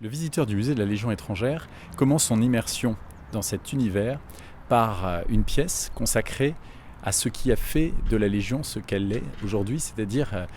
Le visiteur du musée de la Légion étrangère commence son immersion dans cet univers par une pièce consacrée à ce qui a fait de la Légion ce qu'elle est aujourd'hui, c'est-à-dire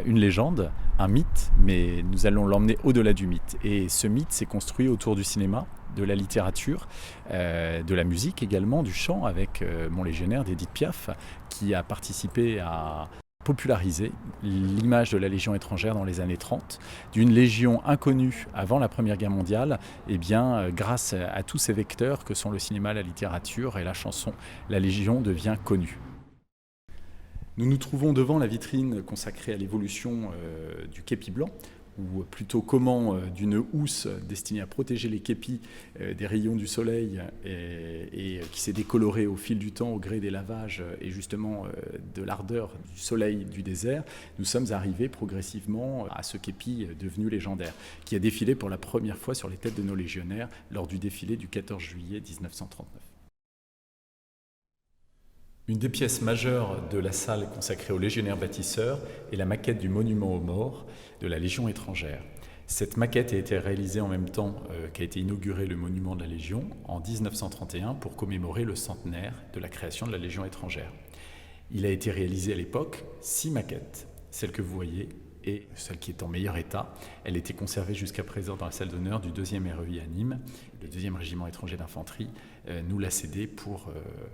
une légende, un mythe, mais nous allons l'emmener au-delà du mythe. Et ce mythe s'est construit autour du cinéma, de la littérature, de la musique également, du chant, avec Mon Légionnaire d'Édith Piaf, qui a participé à populariser l'image de la Légion étrangère dans les années 30, d'une légion inconnue avant la Première Guerre mondiale, et bien grâce à tous ces vecteurs que sont le cinéma, la littérature et la chanson, la Légion devient connue. Nous nous trouvons devant la vitrine consacrée à l'évolution du képi blanc, ou plutôt comment d'une housse destinée à protéger les képis des rayons du soleil et qui s'est décolorée au fil du temps au gré des lavages et justement de l'ardeur du soleil du désert, nous sommes arrivés progressivement à ce képi devenu légendaire, qui a défilé pour la première fois sur les têtes de nos légionnaires lors du défilé du 14 juillet 1939. Une des pièces majeures de la salle consacrée aux légionnaires bâtisseurs est la maquette du monument aux morts de la Légion étrangère. Cette maquette a été réalisée en même temps qu'a été inauguré le monument de la Légion en 1931 pour commémorer le centenaire de la création de la Légion étrangère. Il a été réalisé à l'époque 6 maquettes. Celle que vous voyez et celle qui est en meilleur état. Elle était conservée jusqu'à présent dans la salle d'honneur du 2e REI à Nîmes. Le 2e régiment étranger d'infanterie nous l'a cédé pour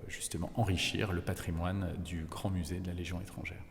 justement enrichir le patrimoine du grand musée de la Légion étrangère.